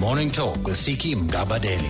Morning Talk with Siki Mgabadeli.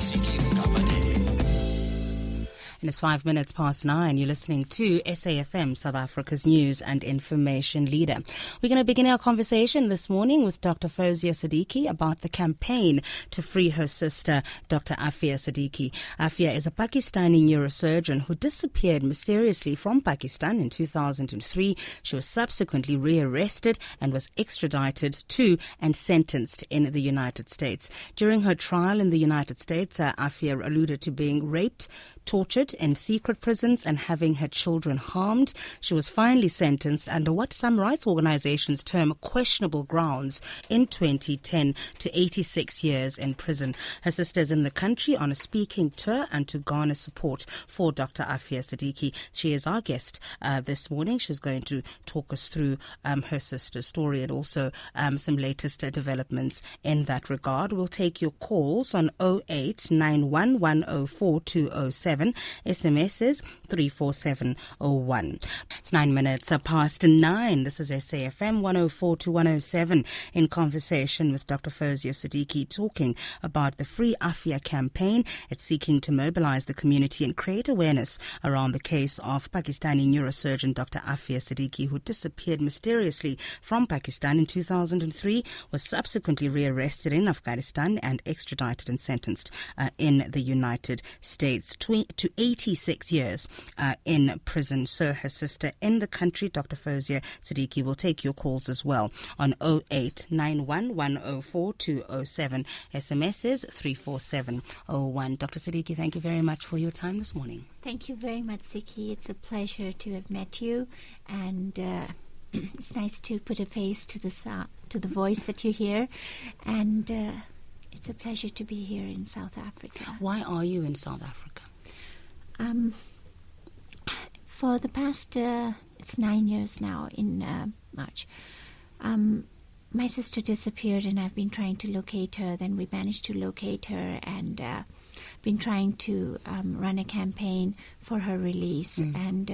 And it's 5 minutes past 9. You're listening to SAFM, South Africa's news and information leader. We're going to begin our conversation this morning with Dr. Fowzia Siddiqui about the campaign to free her sister, Dr. Aafia Siddiqui. Aafia is a Pakistani neurosurgeon who disappeared mysteriously from Pakistan in 2003. She was subsequently rearrested and was extradited to and sentenced in the United States. During her trial in the United States, Aafia alluded to being raped, tortured in secret prisons and having her children harmed. She was finally sentenced under what some rights organizations term questionable grounds in 2010 to 86 years in prison. Her sister is in the country on a speaking tour and to garner support for Dr. Aafia Siddiqui. She is our guest this morning. She's going to talk us through her sister's story and also some latest developments in that regard. We'll take your calls on 0891 104 207. SMSs 34701. It's 9 minutes past 9. This is SAFM 104 to 107 in conversation with Dr. Fowzia Siddiqui, talking about the Free Aafia campaign. It's seeking to mobilize the community and create awareness around the case of Pakistani neurosurgeon Dr. Aafia Siddiqui, who disappeared mysteriously from Pakistan in 2003, was subsequently rearrested in Afghanistan and extradited and sentenced in the United States to 86 years in prison. So her sister in the country, Dr. Fowzia Siddiqui, will take your calls as well on 0891 104 207. SMSs 34701. Dr. Siddiqui, thank you very much for your time this morning. Thank you very much, Siki. It's a pleasure to have met you, and it's nice to put a face to the voice that you hear, and it's a pleasure to be here in South Africa. Why are you in South Africa? For the past, it's 9 years now in March. My sister disappeared and I've been trying to locate her. Then we managed to locate her and been trying to run a campaign for her release. And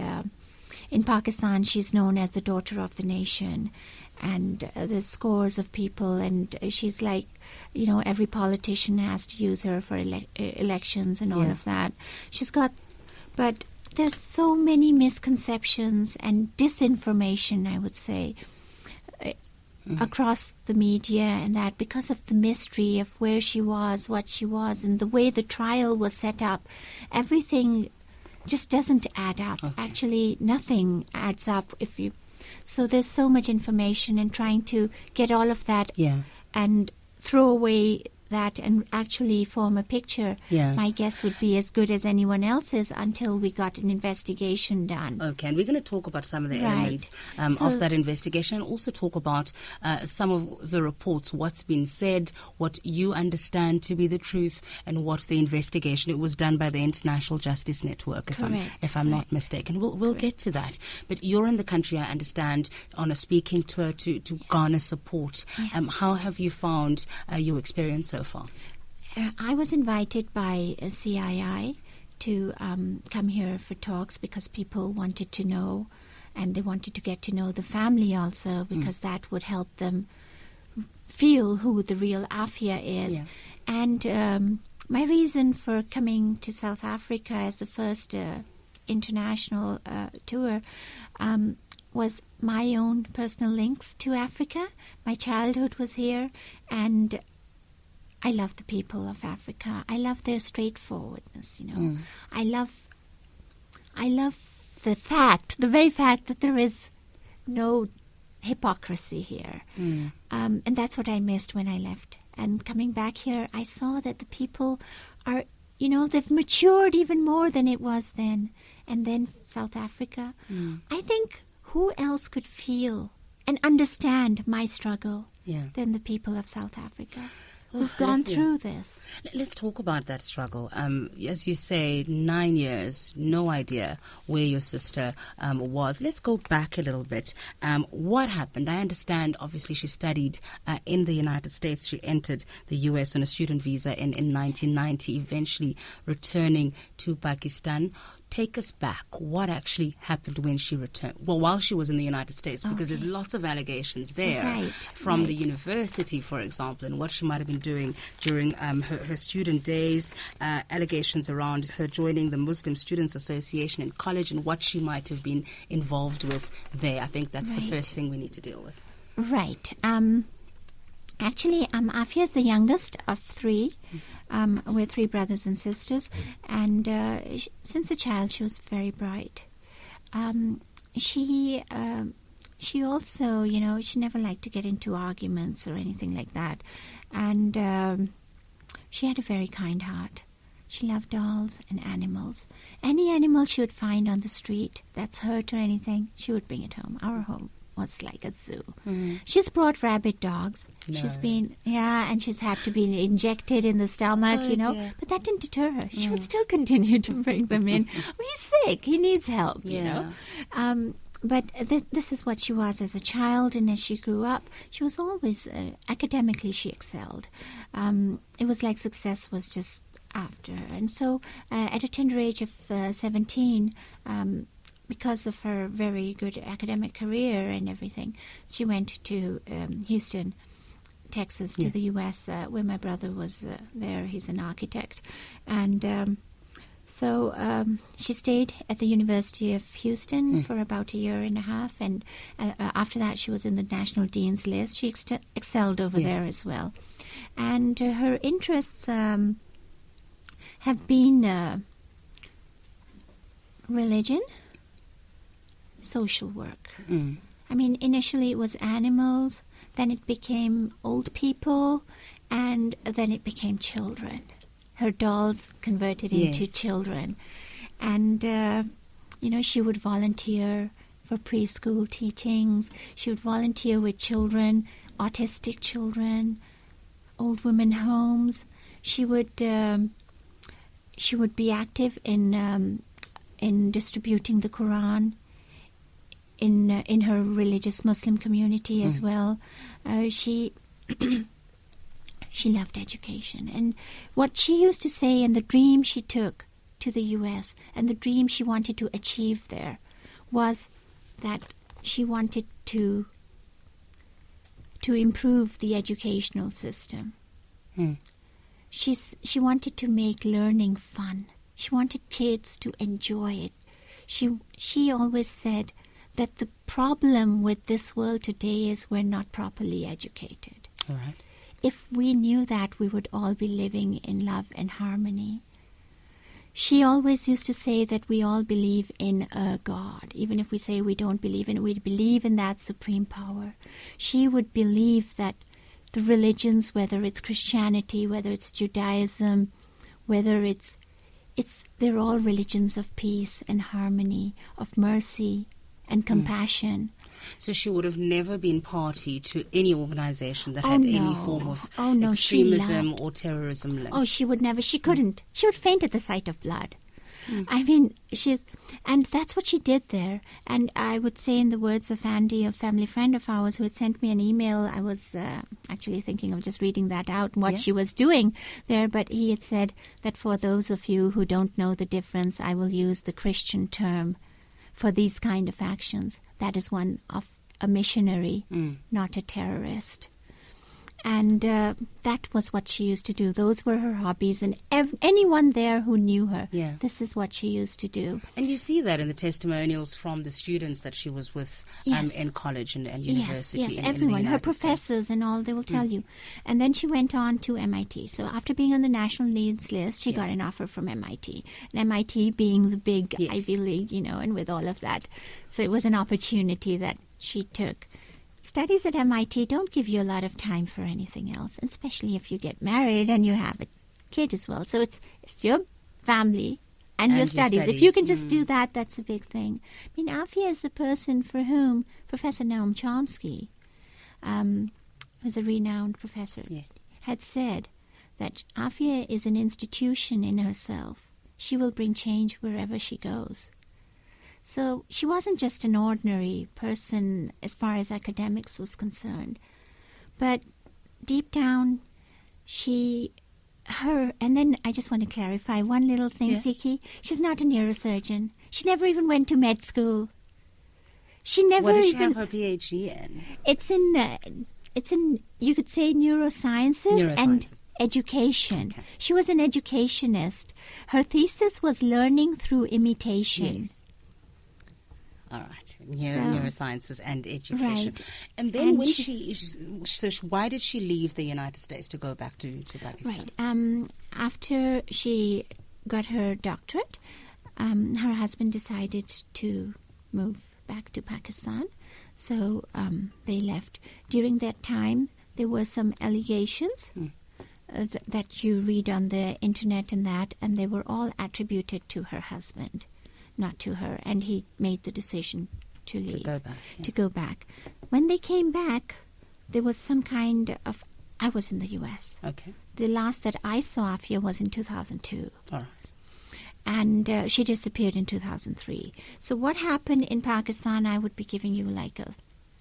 in Pakistan, she's known as the daughter of the nation. And there's scores of people, and she's like, every politician has to use her for elections and all of that. But there's so many misconceptions and disinformation, I would say, across the media, and that because of the mystery of where she was, what she was, and the way the trial was set up, everything just doesn't add up. Okay. Actually, nothing adds up So there's so much information, and trying to get all of that and throw away that and actually form a picture, my guess would be as good as anyone else's until we got an investigation done. Okay, and we're going to talk about some of the elements of that investigation, and also talk about some of the reports, what's been said, what you understand to be the truth, and what the investigation. It was done by the International Justice Network, if I'm not mistaken. We'll get to that. But you're in the country, I understand, on a speaking tour to garner support. Yes. How have you found your experience so far? I was invited by CII to come here for talks because people wanted to know, and they wanted to get to know the family also, because that would help them feel who the real Aafia is. And my reason for coming to South Africa as the first international tour was my own personal links to Africa. My childhood was here, and I love the people of Africa. I love their straightforwardness, I love the very fact that there is no hypocrisy here. And that's what I missed when I left. And coming back here, I saw that the people are, they've matured even more than it was then. And then South Africa. I think who else could feel and understand my struggle than the people of South Africa? Who've gone through this. Let's talk about that struggle. As you say, 9 years, no idea where your sister was. Let's go back a little bit. What happened? I understand, obviously, she studied in the United States. She entered the U.S. on a student visa in 1990, eventually returning to Pakistan. take us back. What actually happened when she returned? Well, while she was in the United States, because there's lots of allegations there from the university, for example, and what she might have been doing during her student days, allegations around her joining the Muslim Students Association in college and what she might have been involved with there. I think that's the first thing we need to deal with. Right. Actually, Aafia is the youngest of three. We're three brothers and sisters, and since a child she was very bright. She also, she never liked to get into arguments or anything like that, and she had a very kind heart. She loved dolls and animals. Any animal she would find on the street that's hurt or anything, she would bring it home. Our home was like a zoo. She's brought rabid dogs. No. She's been, and she's had to be injected in the stomach, Dear. But that didn't deter her. She would still continue to bring them in. He's sick. He needs help, you know. But this is what she was as a child, and as she grew up, she was always, academically, she excelled. It was like success was just after her. And so at a tender age of 17, because of her very good academic career and everything, she went to Houston, Texas, to the U.S., where my brother was there. He's an architect. And so she stayed at the University of Houston for about a year and a half. And after that, she was in the National Dean's List. She excelled over there as well. And her interests have been religion, social work. I mean, initially it was animals, then it became old people, and then it became children. Her dolls converted into children. And, she would volunteer for preschool teachings. She would volunteer with children, autistic children, old women homes. She would be active in distributing the Quran in her religious Muslim community as well. She loved education, and what she used to say, and the dream she took to the U.S. and the dream she wanted to achieve there was that she wanted to improve the educational system. She wanted to make learning fun. She wanted kids to enjoy it. She always said that the problem with this world today is we're not properly educated. All right. If we knew that, we would all be living in love and harmony. She always used to say that we all believe in a God. Even if we say we don't believe in it, we believe in that supreme power. She would believe that the religions, whether it's Christianity, whether it's Judaism, whether they're all religions of peace and harmony, of mercy and compassion. So she would have never been party to any organization that had any form of extremism or terrorism link. Oh, she would never. She couldn't. She would faint at the sight of blood. I mean, and that's what she did there. And I would say, in the words of Andy, a family friend of ours who had sent me an email, I was actually thinking of just reading that out, what she was doing there. But he had said that for those of you who don't know the difference, I will use the Christian term for these kind of actions. That is one of a missionary, not a terrorist. And that was what she used to do. Those were her hobbies. And anyone there who knew her, this is what she used to do. And you see that in the testimonials from the students that she was with in college and university. Yes, in everyone. the her United professors States. And all, they will tell you. And then she went on to MIT. So after being on the National Leads List, she got an offer from MIT. And MIT being the big Ivy League, and with all of that. So it was an opportunity that she took. Studies at MIT don't give you a lot of time for anything else, especially if you get married and you have a kid as well. So it's your family and your studies. If you can just do that, that's a big thing. I mean, Aafia is the person for whom Professor Noam Chomsky, who's a renowned professor, had said that Aafia is an institution in herself. She will bring change wherever she goes. So she wasn't just an ordinary person as far as academics was concerned. But deep down, she and then I just want to clarify one little thing, Yeah. Siddiqui. She's not a neurosurgeon. She never even went to med school. She never What does she even... have her PhD in? It's in, you could say, neurosciences and Neurosciences. education. Okay. She was an educationist. Her thesis was learning through imitation. Yes. All right. Neurosciences and education. Right. And then And when why did she leave the United States to go back to Pakistan? Right. After she got her doctorate, her husband decided to move back to Pakistan. So they left. During that time, there were some allegations that you read on the internet and they were all attributed to her husband, not to her. And he made the decision to leave. To go back. When they came back, there was some kind of... I was in the U.S. Okay. The last that I saw Aafia was in 2002. All right. And she disappeared in 2003. So what happened in Pakistan, I would be giving you like a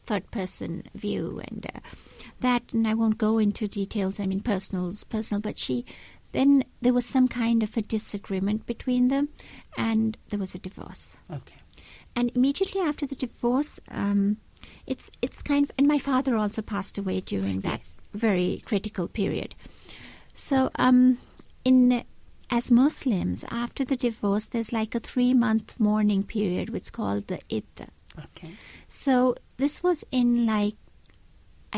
third-person view. And I won't go into details. I mean, personal. But then there was some kind of a disagreement between them. And there was a divorce. Okay. And immediately after the divorce, it's kind of... And my father also passed away during that very critical period. So as Muslims, after the divorce, there's like a 3-month mourning period, which is called the Iddah. Okay. So this was in I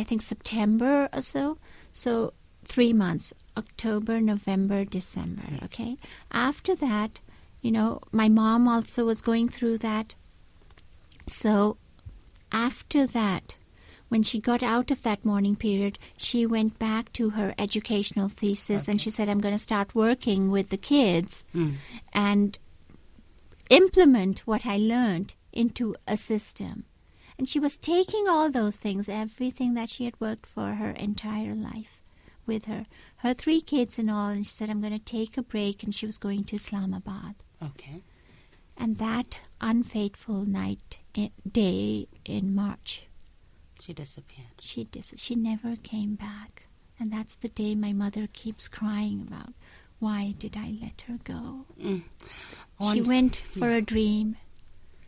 think September or so. So 3 months, October, November, December, okay? After that, my mom also was going through that. So after that, when she got out of that mourning period, she went back to her educational thesis and she said, I'm going to start working with the kids and implement what I learned into a system. And she was taking all those things, everything that she had worked for her entire life with her 3 kids and all, and she said, I'm going to take a break, and she was going to Islamabad. Okay. And that unfaithful day in March, She disappeared. She never came back. And that's the day my mother keeps crying about. Why did I let her go? She went for a dream.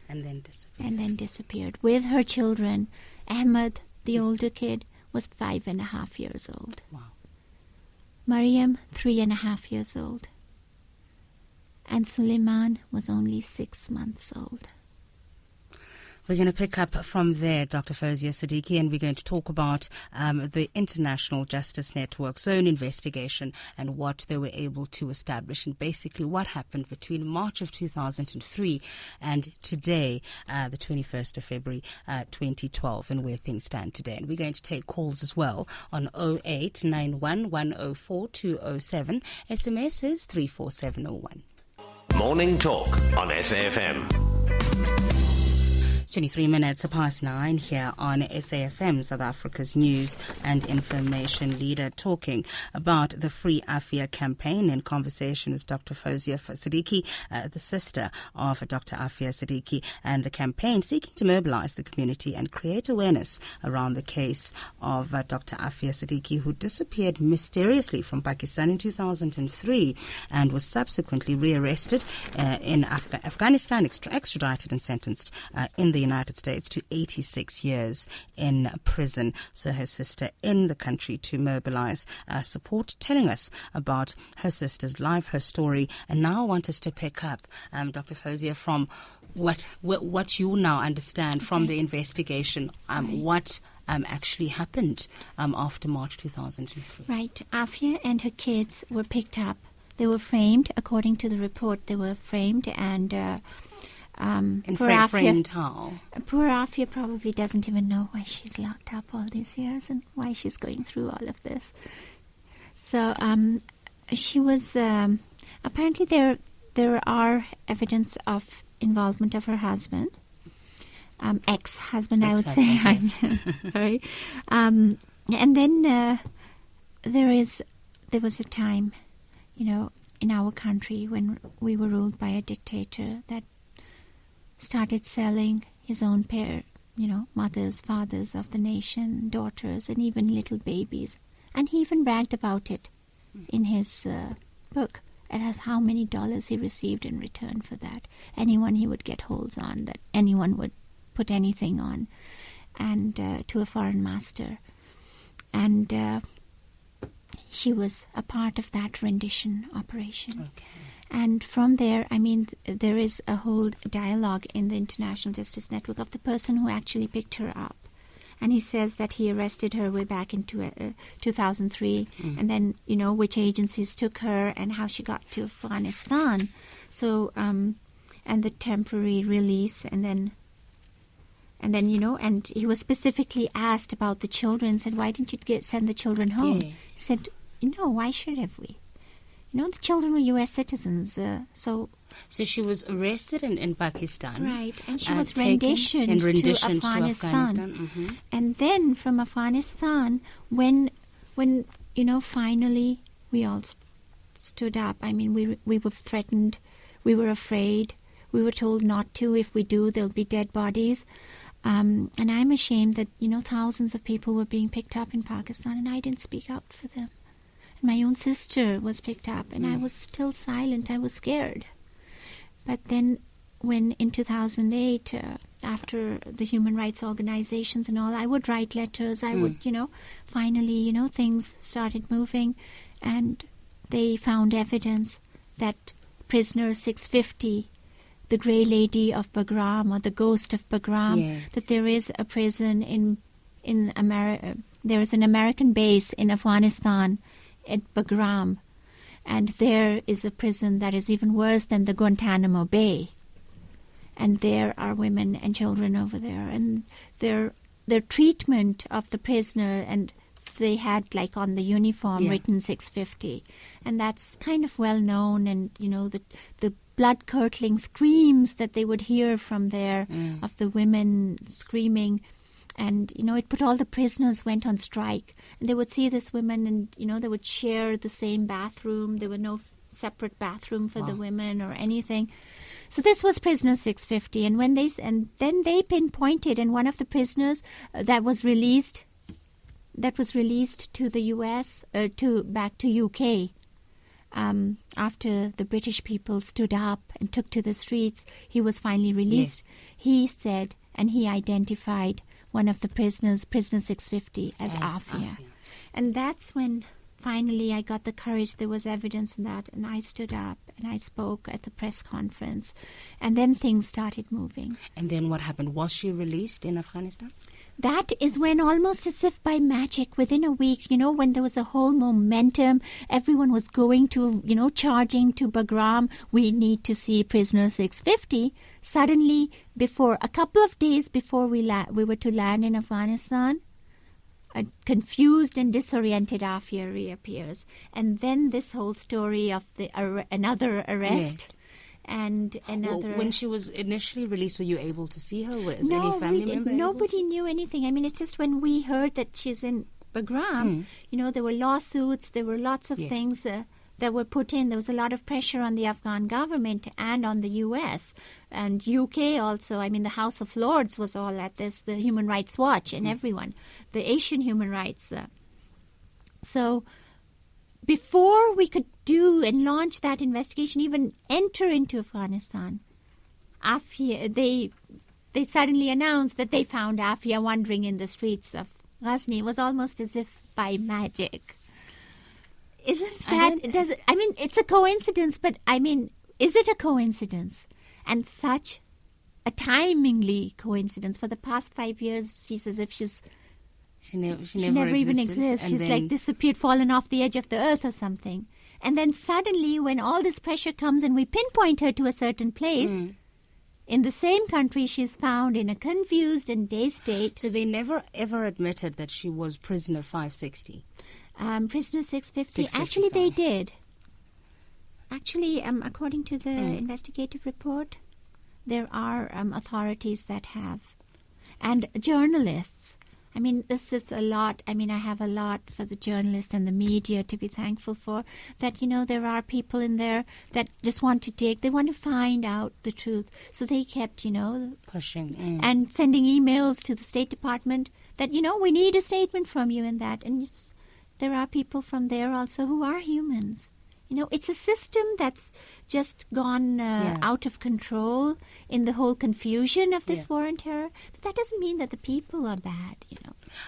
And then disappeared. With her children. Ahmed, the older kid, was 5.5 years old. Wow. Mariam, 3.5 years old. And Suleiman was only 6 months old. We're going to pick up from there, Dr. Fowzia Siddiqui, and we're going to talk about the International Justice Network's own investigation and what they were able to establish, and basically what happened between March of 2003 and today, the 21st of February 2012, and where things stand today. And we're going to take calls as well on 0891 104 207. SMS is 34701. Morning Talk on SAFM. 23 minutes past 9 here on SAFM, South Africa's news and information leader, talking about the Free Aafia campaign in conversation with Dr. Fowzia Siddiqui, the sister of Dr. Aafia Siddiqui, and the campaign seeking to mobilize the community and create awareness around the case of Dr. Aafia Siddiqui, who disappeared mysteriously from Pakistan in 2003 and was subsequently rearrested in Afghanistan, extradited and sentenced in the United States to 86 years in prison. So her sister in the country to mobilize support, telling us about her sister's life, her story. And now I want us to pick up, Dr. Fowzia, from what you now understand from the investigation, what actually happened after March 2003. Right. Aafia and her kids were picked up. They were framed, according to the report. They were framed and... framed how? Poor Aafia probably doesn't even know why she's locked up all these years and why she's going through all of this. So she was... apparently there are evidence of involvement of her husband. Ex-husband, I would say. Sorry. And then there was a time, in our country when we were ruled by a dictator that started selling his own mothers, fathers of the nation, daughters, and even little babies. And he even bragged about it in his book. It has how many dollars he received in return for that. Anyone he would get holds on, that anyone would put anything on, and to a foreign master. And she was a part of that rendition operation. Okay. And from there, I mean, there is a whole dialogue in the International Justice Network of the person who actually picked her up. And he says that he arrested her way back in 2003, and then, you know, which agencies took her and how she got to Afghanistan. So, and the temporary release, and then, you know, and he was specifically asked about the children, said, why didn't you send the children home? Yes. He said, no, why should have we? You know, the children were U.S. citizens, so she was arrested in Pakistan. Right, and she was taken renditioned to Afghanistan. Mm-hmm. And then from Afghanistan, when you know, finally we all stood up. I mean, we were threatened, we were afraid, we were told not to. If we do, there'll be dead bodies. And I'm ashamed that, you know, thousands of people were being picked up in Pakistan, and I didn't speak out for them. My own sister was picked up, and I was still silent. I was scared. But then when in 2008, after the human rights organizations and all, I would write letters. I would, you know, finally, you know, things started moving, and they found evidence that prisoner 650, the Grey Lady of Bagram, or the Ghost of Bagram, that there is a prison in America. There is an American base in Afghanistan at Bagram, and there is a prison that is even worse than the Guantanamo Bay, and there are women and children over there, and their treatment of the prisoner, and they had like on the uniform written 650, and that's kind of well known, and you know, the blood-curdling screams that they would hear from there of the women screaming. And, you know, it put all the prisoners went on strike. And they would see this women, and, you know, they would share the same bathroom. There were no separate bathroom for the women or anything. So this was prisoner 650. And then they pinpointed, and one of the prisoners that was released to the U.S., back to UK, after the British people stood up and took to the streets, he was finally released. Yes. He said, and he identified one of the prisoners, prisoner 650, as Aafia. And that's when finally I got the courage. There was evidence in that, and I stood up and I spoke at the press conference, and then things started moving. And then what happened? Was she released in Afghanistan? That is when, almost as if by magic, within a week, you know, when there was a whole momentum, everyone was going to, you know, charging to Bagram, we need to see prisoner 650. Suddenly, before a couple of days before we were to land in Afghanistan, a confused and disoriented Aafia reappears. And then this whole story of another arrest. Yes. And another. When she was initially released, were you able to see her? Was any family member? Nobody knew anything. I mean, it's just when we heard that she's in Bagram, you know, there were lawsuits, there were lots of things that were put in. There was a lot of pressure on the Afghan government and on the US and UK also. I mean, the House of Lords was all at this, the Human Rights Watch and everyone, the Asian human rights. So before we could do and launch that investigation, even enter into Afghanistan, Aafia, they suddenly announced that they found Aafia wandering in the streets of Ghazni. It was almost as if by magic. Isn't that? I mean, it's a coincidence, but I mean, is it a coincidence? And such a timingly coincidence. For the past 5 years, she's as if she never even exists. She's like disappeared, fallen off the edge of the earth or something. And then suddenly, when all this pressure comes and we pinpoint her to a certain place, in the same country, she's found in a confused and dazed state. So they never ever admitted that she was prisoner 560? Prisoner 650. Actually, sorry. They did. Actually, according to the investigative report, there are authorities that have. And journalists. I mean, this is a lot. I mean, I have a lot for the journalists and the media to be thankful for. That, you know, there are people in there that just want to dig. They want to find out the truth. So they kept, you know, pushing and sending emails to the State Department that, you know, we need a statement from you in that. And there are people from there also who are humans. It's a system that's just gone out of control in the whole confusion of this war and terror. But that doesn't mean that the people are bad,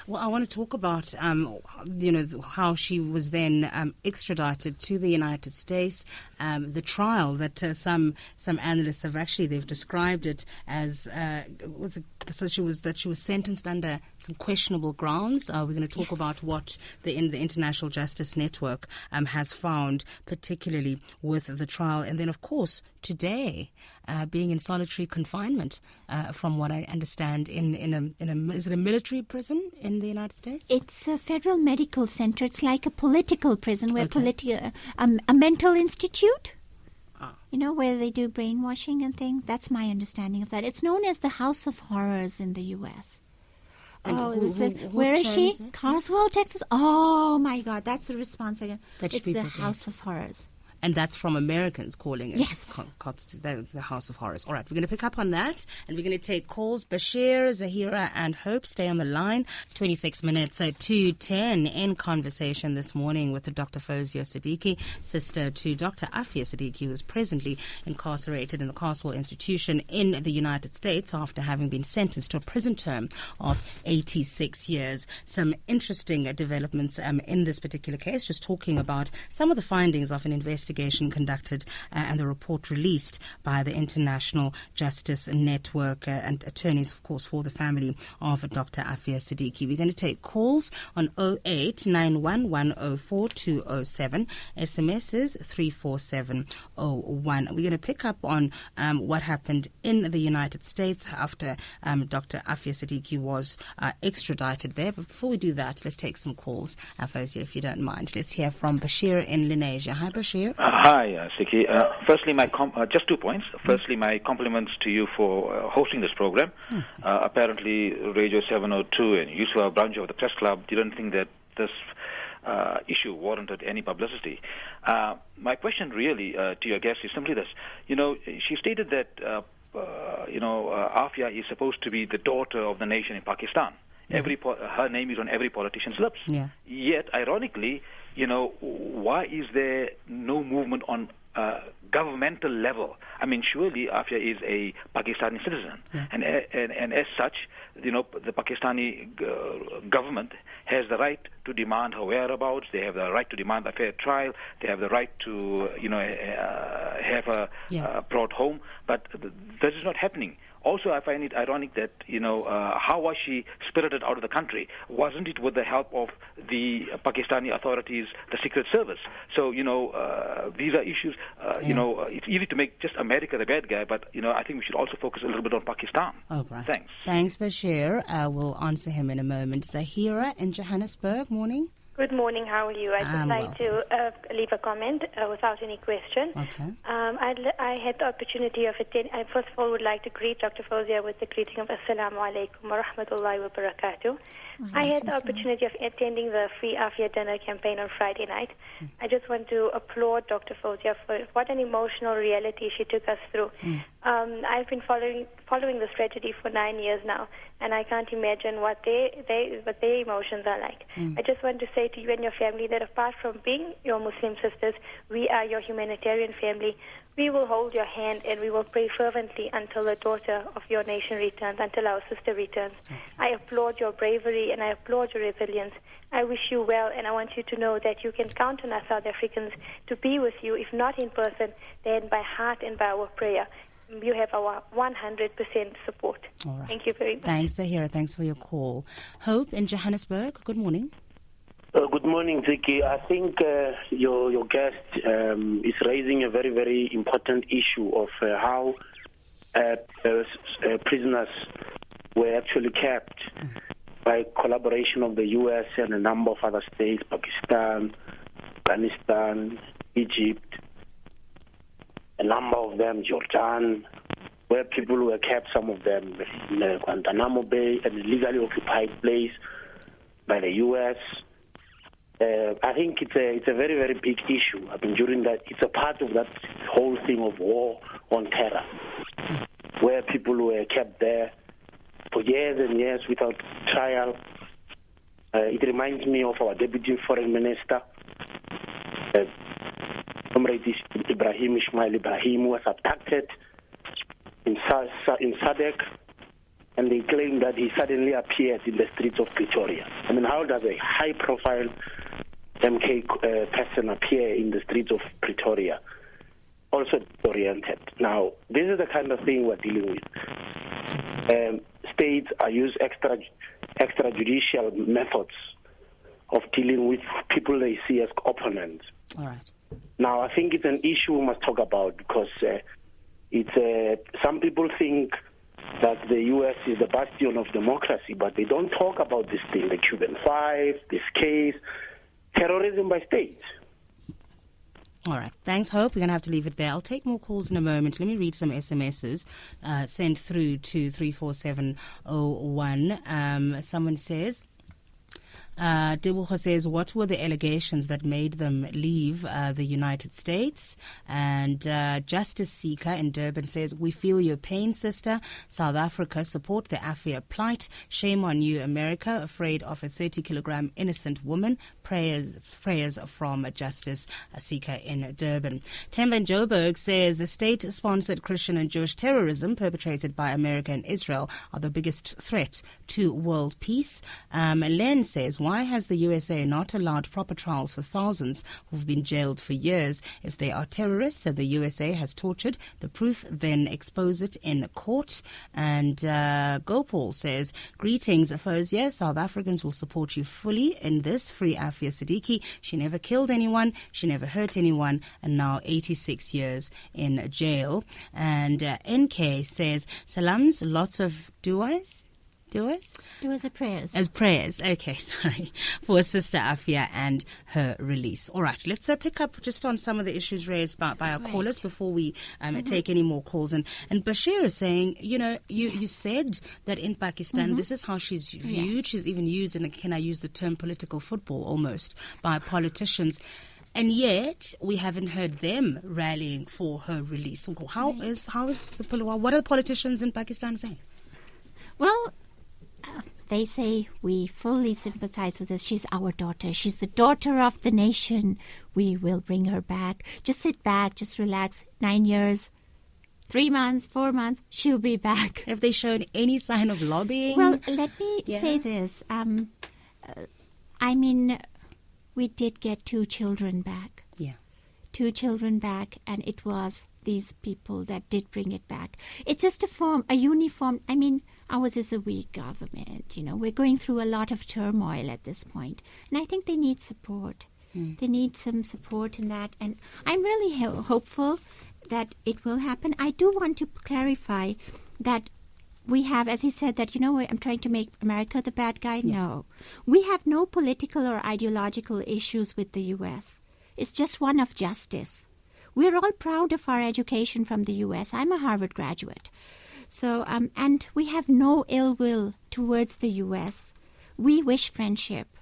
Well, I want to talk about, how she was then extradited to the United States. The trial that some analysts have they've described it as she was sentenced under some questionable grounds. We're going to talk about what the International Justice Network has found, particularly with the trial, and then of course today being in solitary confinement, from what I understand, is it a military prison in the United States? It's a federal medical center. It's like a political prison, where a mental institute. Where they do brainwashing and things. That's my understanding of that. It's known as the House of Horrors in the U.S. Where is she? Carsewell, Texas. Oh my God, that's the response again. It's the House of Horrors. And that's from Americans calling it the House of Horrors. All right, we're going to pick up on that, and we're going to take calls. Bashir, Zahira, and Hope, stay on the line. It's 26 minutes to 10 in conversation this morning with Dr. Fowzia Siddiqui, sister to Dr. Aafia Siddiqui, who is presently incarcerated in the Carsewell Institution in the United States after having been sentenced to a prison term of 86 years. Some interesting developments in this particular case, just talking about some of the findings of an investigation conducted and the report released by the International Justice Network and attorneys, of course, for the family of Dr. Aafia Siddiqui. We're going to take calls on 0891104207. SMSs 34701. We're going to pick up on what happened in the United States after Dr. Aafia Siddiqui was extradited there. But before we do that, let's take some calls, Fowzia, if you don't mind. Let's hear from Bashir in Lenasia. Hi, Bashir. Hi, Siddiqui. Firstly, just 2 points. Firstly, my compliments to you for hosting this program. Apparently, Radio 702 and Yusuf branch of the Press Club didn't think that this issue warranted any publicity. My question really to your guest is simply this. She stated that, Aafia is supposed to be the daughter of the nation in Pakistan. Her name is on every politician's lips. Yet, ironically, why is there no movement on governmental level? I mean, surely Aafia is a Pakistani citizen, and as such, the Pakistani government has the right to demand her whereabouts. They have the right to demand a fair trial. They have the right to, have her brought home. But this is not happening. Also, I find it ironic that, how was she spirited out of the country? Wasn't it with the help of the Pakistani authorities, the Secret Service? So, these are issues, it's easy to make just America the bad guy, but, I think we should also focus a little bit on Pakistan. Okay. Thanks. Thanks, Bashir. We'll answer him in a moment. Zahira in Johannesburg, morning. Good morning. How are you? I'd just like to leave a comment without any question. Okay. I had the opportunity of attending. I first of all would like to greet Dr. Fowzia with the greeting of Assalamu alaikum wa rahmatullahi wa barakatuh. I had the opportunity of attending the Free Aafia dinner campaign on Friday night. I just want to applaud Dr. Fowzia for what an emotional reality she took us through. I've been following this tragedy for 9 years now, and I can't imagine what their emotions are like. I just want to say to you and your family that apart from being your Muslim sisters, we are your humanitarian family. We will hold your hand and we will pray fervently until the daughter of your nation returns, until our sister returns. I applaud your bravery and I applaud your resilience. I wish you well, and I want you to know that you can count on us South Africans to be with you, if not in person, then by heart and by our prayer. You have our 100% support. All right. Thank you very much. Thanks, Zahira. Thanks for your call. Hope in Johannesburg. Good morning. Good morning, Ziki. I think your guest is raising a very, very important issue of how prisoners were actually kept by collaboration of the U.S. and a number of other states, Pakistan, Afghanistan, Egypt, a number of them, Jordan, where people were kept, some of them in Guantanamo Bay, an illegally occupied place by the U.S. I think it's a very, very big issue. I mean, during that, it's a part of that whole thing of war on terror, where people were kept there for years and years without trial, It reminds me of our Deputy Foreign Minister, Comrade Ibrahim Ismail Ibrahim, who was abducted in SADC, and they claim that he suddenly appeared in the streets of Pretoria. I mean, how does a high-profile MK person appear in the streets of Pretoria? Also oriented. Now, this is the kind of thing we're dealing with. States are use extrajudicial methods of dealing with people they see as opponents. All right. Now, I think it's an issue we must talk about because some people think that the U.S. is the bastion of democracy, but they don't talk about this thing, the Cuban Five, this case, terrorism by states. All right. Thanks, Hope. We're going to have to leave it there. I'll take more calls in a moment. Let me read some SMSs sent through to 34701. Someone says, Debucho says, what were the allegations that made them leave the United States? And Justice Seeker in Durban says, we feel your pain, sister. South Africa, support the Aafia plight. Shame on you, America, afraid of a 30-kilogram innocent woman. Prayers from Justice Seeker in Durban. Temba in Joburg says, state-sponsored Christian and Jewish terrorism perpetrated by America and Israel are the biggest threat to world peace. Len says, why has the USA not allowed proper trials for thousands who've been jailed for years? If they are terrorists and the USA has tortured the proof, then expose it in court. And Gopal says, greetings, Fowzia. South Africans will support you fully in this. Free Aafia Siddiqui. She never killed anyone. She never hurt anyone. And now 86 years in jail. And NK says, salams, lots of duas. Doers are prayers. As prayers, okay, sorry, for Sister Aafia and her release. All right, let's pick up just on some of the issues raised by our callers before we take any more calls. And Bashir is saying, you said that in Pakistan, this is how she's viewed. Yes. She's even used, and can I use the term political football almost, by politicians. And yet, we haven't heard them rallying for her release. What are the politicians in Pakistan saying? Well, they say we fully sympathize with this. She's our daughter. She's the daughter of the nation. We will bring her back. Just sit back. Just relax. 9 years, 3 months, 4 months, she'll be back. Have they shown any sign of lobbying? Well, let me say this. We did get 2 children back. Yeah. 2 children back, and it was these people that did bring it back. It's just a uniform. Ours is a weak government. We're going through a lot of turmoil at this point. And I think they need support. They need some support in that. And I'm really hopeful that it will happen. I do want to clarify that we have, as he said, that, I'm trying to make America the bad guy. Yeah. No. We have no political or ideological issues with the U.S. It's just one of justice. We're all proud of our education from the U.S. I'm a Harvard graduate. So, and we have no ill will towards the U.S. We wish friendship,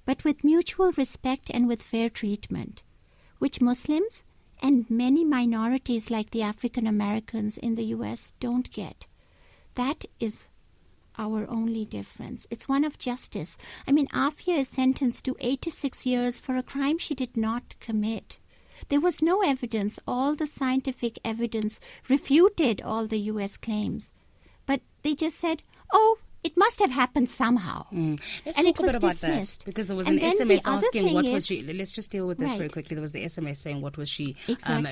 but with mutual respect and with fair treatment, which Muslims and many minorities like the African Americans in the U.S. don't get. That is our only difference. It's one of justice. Aafia is sentenced to 86 years for a crime she did not commit. There was no evidence. All the scientific evidence refuted all the U.S. claims. But they just said, it must have happened somehow. Let's talk a bit about that, because there was an SMS asking what was she. Let's just deal with this very quickly. There was the SMS saying what was she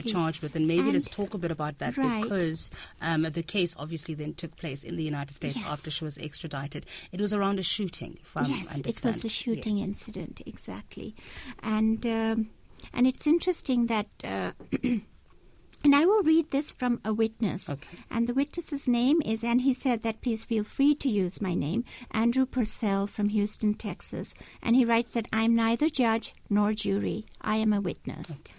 charged with, and maybe let's talk a bit about that, because the case obviously then took place in the United States after she was extradited. It was around a shooting, if I understand. It was a shooting incident, exactly. And it's interesting that, and I will read this from a witness. Okay. And the witness's name is, and he said that please feel free to use my name, Andrew Purcell from Houston, Texas. And he writes that I'm neither judge nor jury. I am a witness. Okay.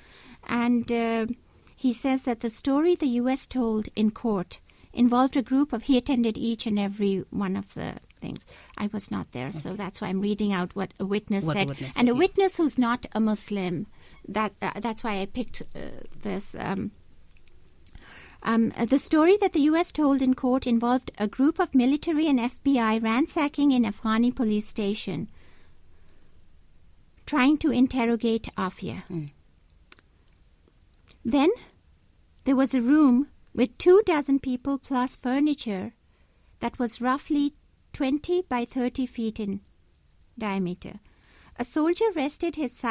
And he says that the story the U.S. told in court involved a group of, he attended each and every one of the things. I was not there, so that's why I'm reading out what a witness said. A witness who's not a Muslim. That's why I picked this. The story that the U.S. told in court involved a group of military and FBI ransacking an Afghani police station. trying to interrogate Aafia. Then there was a room with 24 people plus furniture that was roughly 20 by 30 feet in diameter. A soldier rested his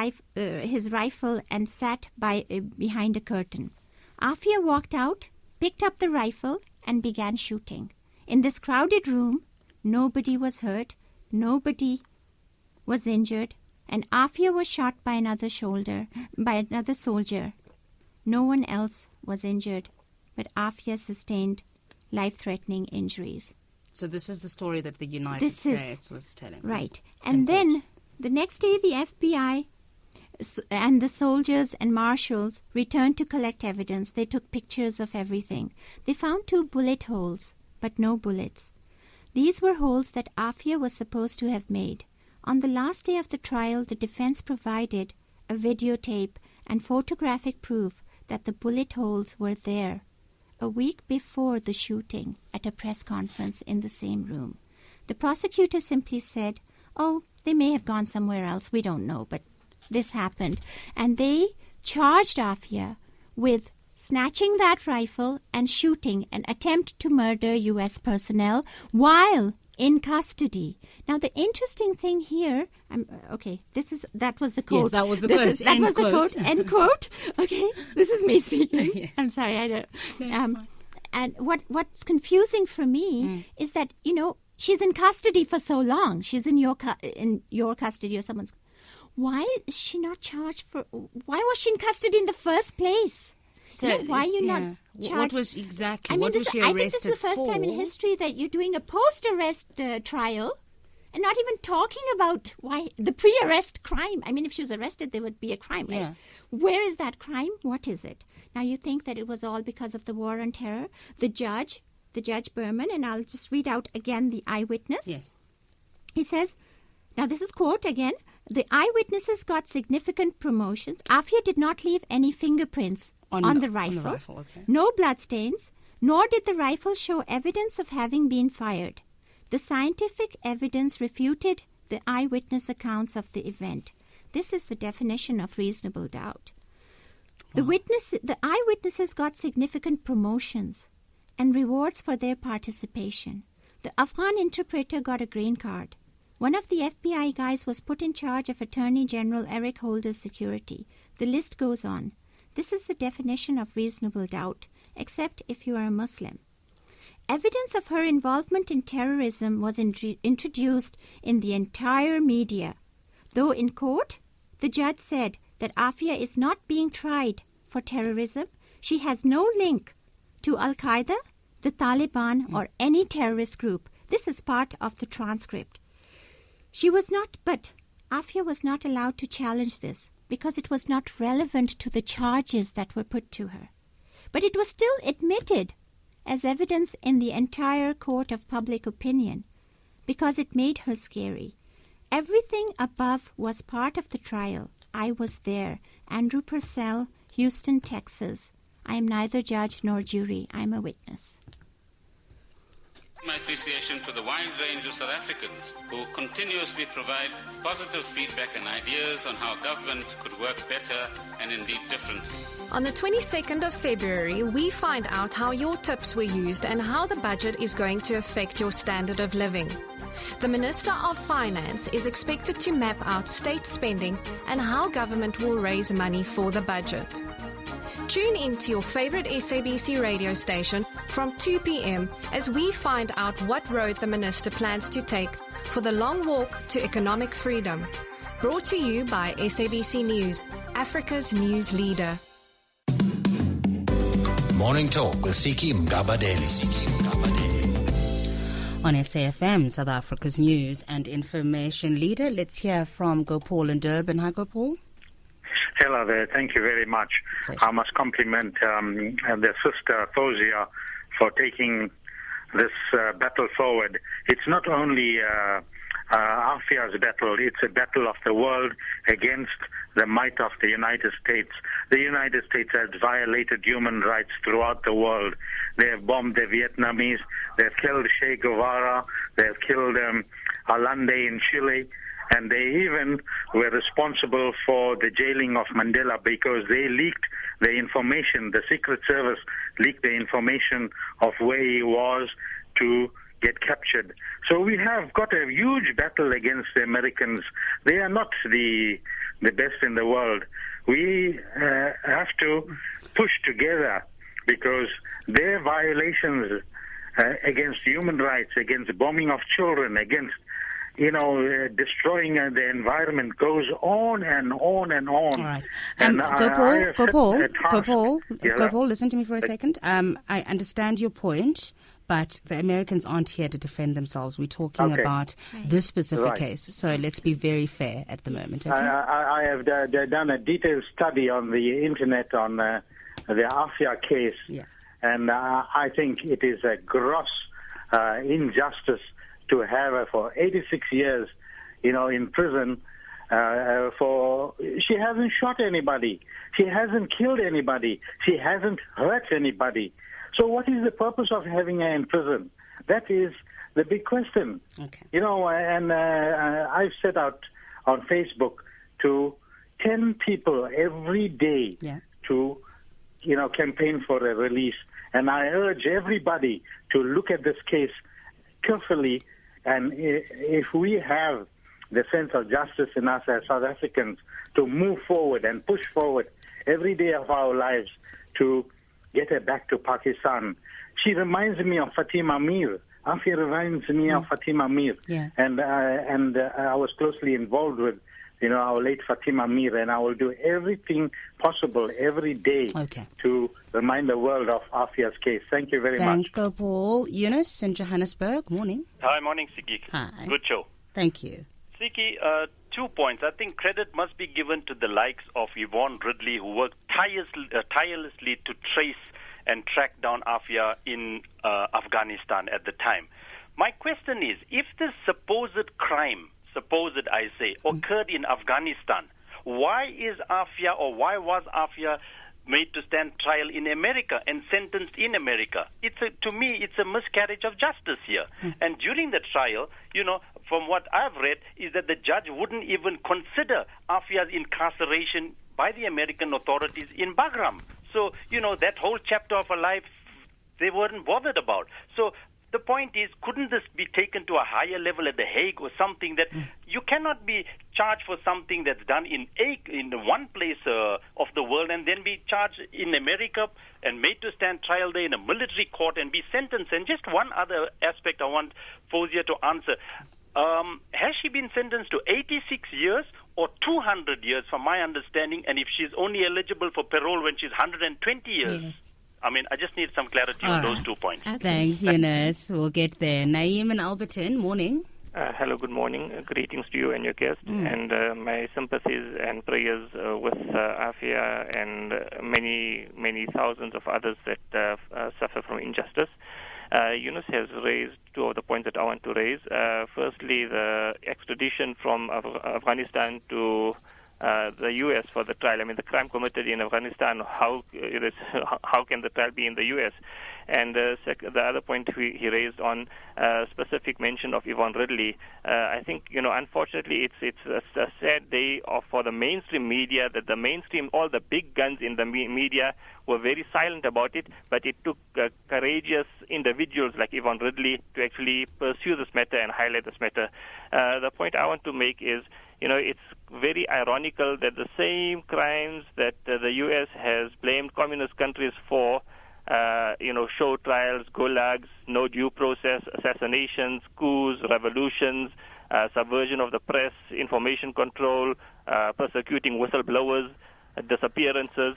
rifle and sat behind a curtain. Aafia walked out, picked up the rifle, and began shooting. In this crowded room, nobody was hurt, nobody was injured, and Aafia was shot by another soldier. No one else was injured, but Aafia sustained life-threatening injuries. So this is the story that the United States was telling. Right. And then the next day, the FBI and the soldiers and marshals returned to collect evidence. They took pictures of everything. They found 2 bullet holes, but no bullets. These were holes that Aafia was supposed to have made. On the last day of the trial, the defense provided a videotape and photographic proof that the bullet holes were there a week before the shooting at a press conference in the same room. The prosecutor simply said, "Oh, they may have gone somewhere else. We don't know, but this happened." And they charged Aafia with snatching that rifle and shooting an attempt to murder U.S. personnel while in custody. Now, the interesting thing here, that was the quote. Yes, that was the quote. That was the quote. End quote. Okay, this is me speaking. Yes. I'm sorry, I don't. No, it's fine. And what's confusing for me is that, she's in custody for so long. She's in your custody or someone's. Why is she not charged for? Why was she in custody in the first place? So why are you not charged? What was exactly? I mean, what was she arrested for? I think this is the first time in history that you're doing a post-arrest trial and not even talking about why the pre-arrest crime. I mean, if she was arrested, there would be a crime, right? Yeah. Where is that crime? What is it? Now, you think that it was all because of the war on terror? The judge Berman, and I'll just read out again the eyewitness. Yes. He says, now this is quote again, "The eyewitnesses got significant promotions. Aafia did not leave any fingerprints on the rifle, okay. No bloodstains, nor did the rifle show evidence of having been fired. The scientific evidence refuted the eyewitness accounts of the event. This is the definition of reasonable doubt. The eyewitnesses got significant promotions and rewards for their participation. The Afghan interpreter got a green card. One of the FBI guys was put in charge of Attorney General Eric Holder's security. The list goes on. This is the definition of reasonable doubt, except if you are a Muslim. Evidence of her involvement in terrorism was introduced in the entire media. Though in court, the judge said that Aafia is not being tried for terrorism. She has no link to Al-Qaeda, the Taliban, or any terrorist group. This is part of the transcript. But Aafia was not allowed to challenge this because it was not relevant to the charges that were put to her. But it was still admitted as evidence in the entire court of public opinion because it made her scary. Everything above was part of the trial. I was there. Andrew Purcell, Houston, Texas. I am neither judge nor jury. I am a witness. My appreciation to the wide range of South Africans who continuously provide positive feedback and ideas on how government could work better and indeed differently. On the 22nd of February, we find out how your tips were used and how the budget is going to affect your standard of living. The Minister of Finance is expected to map out state spending and how government will raise money for the budget. Tune in to your favorite SABC radio station from 2 p.m. as we find out what road the Minister plans to take for the long walk to economic freedom. Brought to you by SABC News, Africa's news leader. Morning Talk with Siki Mgabadeli. On SAFM, South Africa's news and information leader, let's hear from Gopal in Durban. Hi, Gopal. Hello there. Thank you very much. I must compliment the sister Fowzia for taking this battle forward. It's not only Aafia's battle, it's a battle of the world against the might of the United States. The United States has violated human rights throughout the world. They have bombed the Vietnamese, they have killed Che Guevara, they have killed Allende in Chile. And they even were responsible for the jailing of Mandela because they leaked the information. The Secret Service leaked the information of where he was to get captured. So we have got a huge battle against the Americans. They are not the best in the world. We have to push together because their violations against human rights, against bombing of children, against destroying the environment goes on and on and on. All right. And Gopal, listen to me for a second. I understand your point, but the Americans aren't here to defend themselves. We're talking about this specific case. So let's be very fair at the moment. Okay? I have done a detailed study on the internet on the Aafia case. Yeah. And I think it is a gross injustice to have her for 86 years, in prison. She hasn't shot anybody. She hasn't killed anybody. She hasn't hurt anybody. So what is the purpose of having her in prison? That is the big question. Okay. And I've set out on Facebook to 10 people every day to, campaign for a release. And I urge everybody to look at this case carefully. And if we have the sense of justice in us as South Africans to move forward and push forward every day of our lives to get her back to Pakistan. She reminds me of Fatima Mir. Aafia reminds me of Fatima Mir. Yeah. And I was closely involved with our late Fatima Mir, and I will do everything possible every day to remind the world of Aafia's case. Thank you very much. Thanks, Gopal. Eunice in Johannesburg, morning. Hi, morning, Siddiqui. Hi. Good show. Thank you. Siddiqui, 2 points. I think credit must be given to the likes of Yvonne Ridley, who worked tirelessly to trace and track down Aafia in Afghanistan at the time. My question is, if this supposed crime, occurred in Afghanistan, why was Aafia made to stand trial in America and sentenced in America? To me, it's a miscarriage of justice here. And during the trial, from what I've read, is that the judge wouldn't even consider Aafia's incarceration by the American authorities in Bagram. So, that whole chapter of her life, they weren't bothered about. So the point is, couldn't this be taken to a higher level at The Hague or something that you cannot be charged for something that's done in one place of the world and then be charged in America and made to stand trial there in a military court and be sentenced? And just one other aspect I want Fowzia to answer. Has she been sentenced to 86 years or 200 years, from my understanding, and if she's only eligible for parole when she's 120 years? Yes. I just need some clarity on those 2 points. Okay. Thanks, Eunice. We'll get there. Naeem and Alberton, morning. Hello, good morning. Greetings to you and your guest. And my sympathies and prayers with Aafia and many thousands of others that suffer from injustice. Eunice has raised 2 of the points that I want to raise. Firstly, the extradition from Afghanistan to the U.S. for the trial. The crime committed in Afghanistan, how can the trial be in the U.S.? And the other point he raised on specific mention of Yvonne Ridley. I think, unfortunately, it's a sad day for the mainstream media, that all the big guns in the media were very silent about it, but it took courageous individuals like Yvonne Ridley to actually pursue this matter and highlight this matter. The point I want to make is, it's very ironical that the same crimes that the U.S. has blamed communist countries for, show trials, gulags, no due process, assassinations, coups, revolutions, subversion of the press, information control, persecuting whistleblowers, disappearances.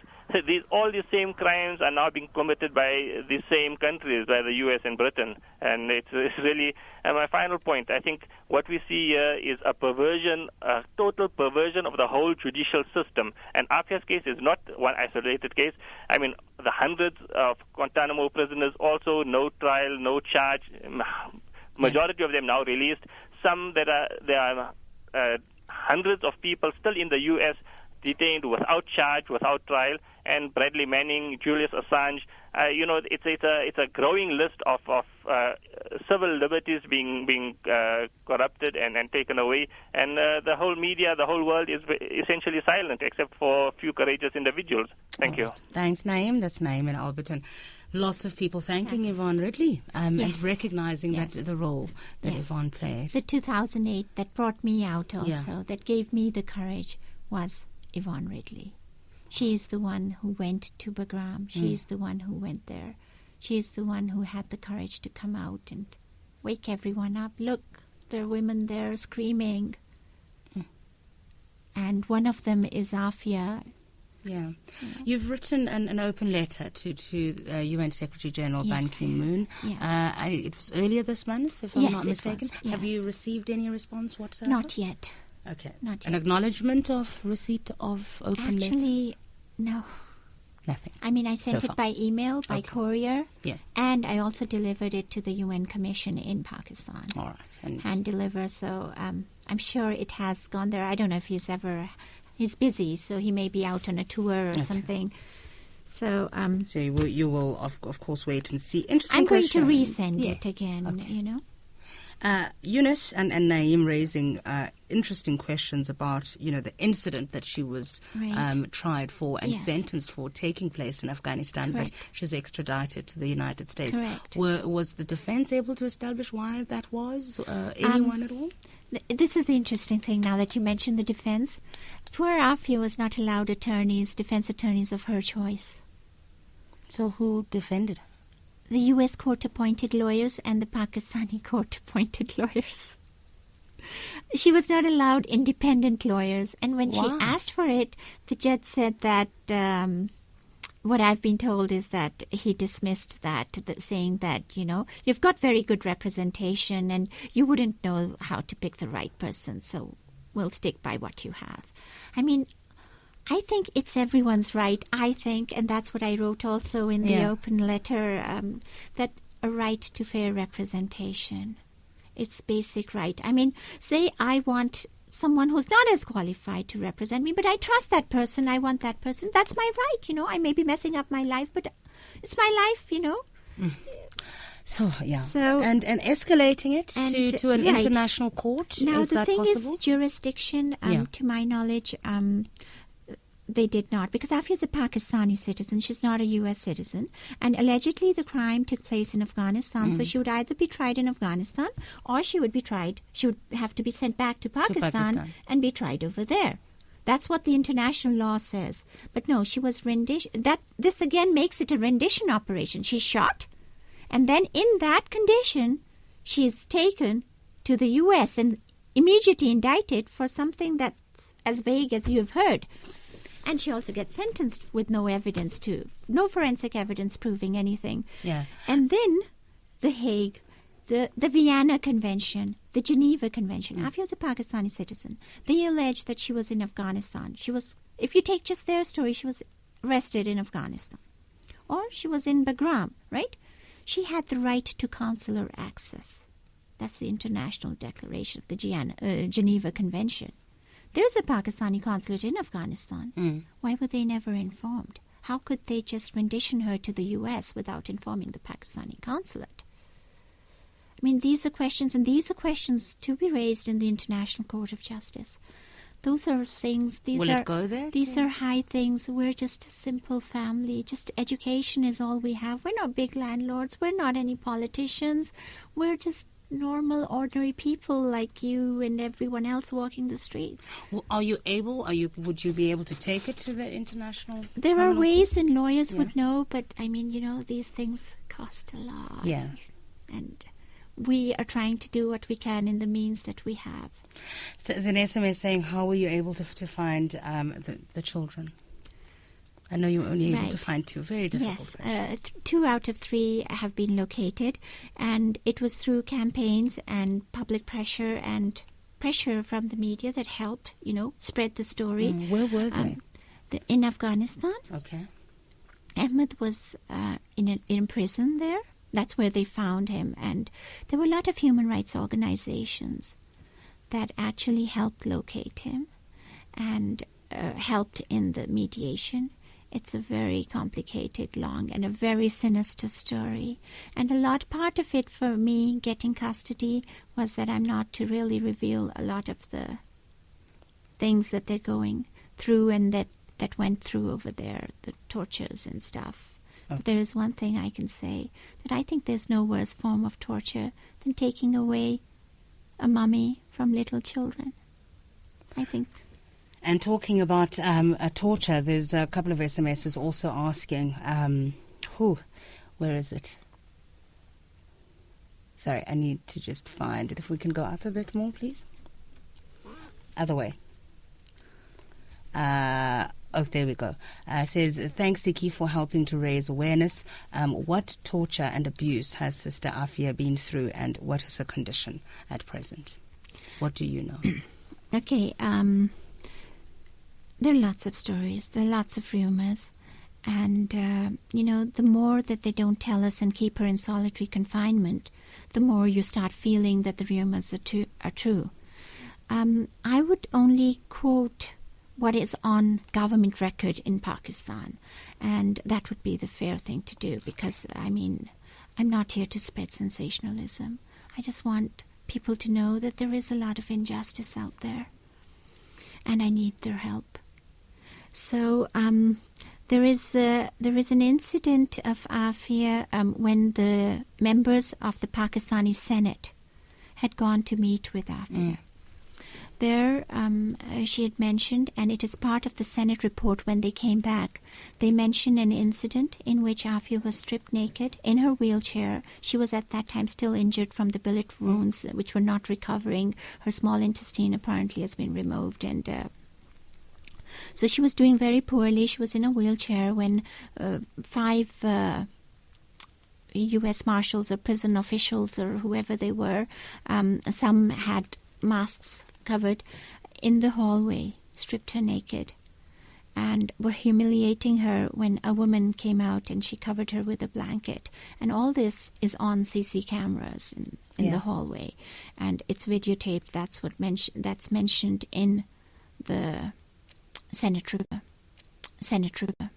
All these same crimes are now being committed by the same countries, by the U.S. and Britain. And it's really, my final point, I think what we see here is a total perversion of the whole judicial system. And Aafia's case is not one isolated case. The hundreds of Guantanamo prisoners also, no trial, no charge. Majority of them now released. There are hundreds of people still in the U.S. detained without charge, without trial, and Bradley Manning, Julius Assange. It's a growing list of civil liberties being corrupted and taken away, and the whole media, the whole world is essentially silent, except for a few courageous individuals. Thank you. Thanks, Naeem. That's Naeem in Alberton. Lots of people thanking Yvonne Ridley and recognizing that the role that Yvonne played. The 2008 that brought me out also, that gave me the courage, was Yvonne Ridley. She's the one who went to Bagram. She's the one who went there. She's the one who had the courage to come out and wake everyone up. Look, there are women there screaming. And one of them is Aafia. Yeah. You've written an open letter to UN Secretary General Ban Ki-moon. Yes. It was earlier this month, if I'm not mistaken. Yes. Have you received any response whatsoever? Not yet. Okay. Not yet. An acknowledgement of receipt of open letter? Actually, no. Nothing. I mean, I sent it by email, by courier, and I also delivered it to the UN Commission in Pakistan. All right. Hand deliver, so I'm sure it has gone there. I don't know if he's busy, so he may be out on a tour or something. So, so you will of course wait and see. Interesting I'm question. going to resend it again, you know. Eunice and Naeem raising interesting questions about, the incident that she was tried for and sentenced for taking place in Afghanistan, but she's extradited to the United States. Correct. Was the defense able to establish why that was? Anyone at all? This is the interesting thing now that you mentioned the defense. Poor Aafia was not allowed defense attorneys of her choice. So who defended her? The U.S. court-appointed lawyers and the Pakistani court-appointed lawyers. She was not allowed independent lawyers. And when she asked for it, the judge said that, what I've been told is that he dismissed that, saying that, you've got very good representation and you wouldn't know how to pick the right person, so we'll stick by what you have. I mean, I think it's everyone's right, and that's what I wrote also in the open letter, that a right to fair representation. It's basic right. I mean, say I want someone who's not as qualified to represent me, but I trust that person, I want that person. That's my right, I may be messing up my life, but it's my life, So, and escalating it to an international court, now, is that possible? Now, the thing is, jurisdiction, to my knowledge, they did not, because Aafia is a Pakistani citizen. She's not a U.S. citizen. And allegedly the crime took place in Afghanistan, so she would either be tried in Afghanistan or she would have to be sent back to Pakistan and be tried over there. That's what the international law says. But no, she was rendition. This again makes it a rendition operation. She's shot, and then in that condition, she's taken to the U.S. and immediately indicted for something that's as vague as you've heard. And she also gets sentenced with no forensic evidence proving anything. Yeah. And then the Hague, the Vienna Convention, the Geneva Convention. Aafia was a Pakistani citizen. They allege that she was in Afghanistan. If you take just their story, she was arrested in Afghanistan. Or she was in Bagram, right? She had the right to consular access. That's the International Declaration of the Geneva Convention. There's a Pakistani consulate in Afghanistan. Why were they never informed? How could they just rendition her to the U.S. without informing the Pakistani consulate? I mean, these are questions to be raised in the International Court of Justice. Those are things. Will it go there? These are high things. We're just a simple family. Just education is all we have. We're not big landlords. We're not any politicians. We're just normal, ordinary people like you and everyone else walking the streets. Well, would you be able to take it to the international? There are ways, and lawyers would know, but I mean, these things cost a lot. Yeah. And we are trying to do what we can in the means that we have. So there's an SMS saying, how were you able to find the children? I know you were only able to find 2. Very difficult. Yes, 2 out of 3 have been located, and it was through campaigns and public pressure and pressure from the media that helped, spread the story. Where were they? In Afghanistan. Okay. Ahmed was in prison there. That's where they found him, and there were a lot of human rights organizations that actually helped locate him, and helped in the mediation. It's a very complicated, long, and a very sinister story. And part of it for me getting custody was that I'm not to really reveal a lot of the things that they're going through and that went through over there, the tortures and stuff. Okay. But there is one thing I can say, that I think there's no worse form of torture than taking away a mummy from little children. I think. And talking about torture, there's a couple of SMSs also asking, where is it? Sorry, I need to just find it. If we can go up a bit more, please. Other way. There we go. Says, thanks, Siddiqui, for helping to raise awareness. What torture and abuse has Sister Aafia been through, and what is her condition at present? What do you know? Okay, there are lots of stories, there are lots of rumors, and, the more that they don't tell us and keep her in solitary confinement, the more you start feeling that the rumors are true. I would only quote what is on government record in Pakistan, and that would be the fair thing to do, because, I'm not here to spread sensationalism. I just want people to know that there is a lot of injustice out there, and I need their help. So there is an incident of Aafia when the members of the Pakistani Senate had gone to meet with Aafia. There, she had mentioned, and it is part of the Senate report when they came back, they mentioned an incident in which Aafia was stripped naked in her wheelchair. She was at that time still injured from the bullet wounds, which were not recovering. Her small intestine apparently has been removed, and so she was doing very poorly. She was in a wheelchair when 5 U.S. Marshals or prison officials or whoever they were, some had masks covered, in the hallway, stripped her naked, and were humiliating her when a woman came out and she covered her with a blanket. And all this is on CC cameras in the hallway, and it's videotaped. That's mentioned in the Senate report. Senate report.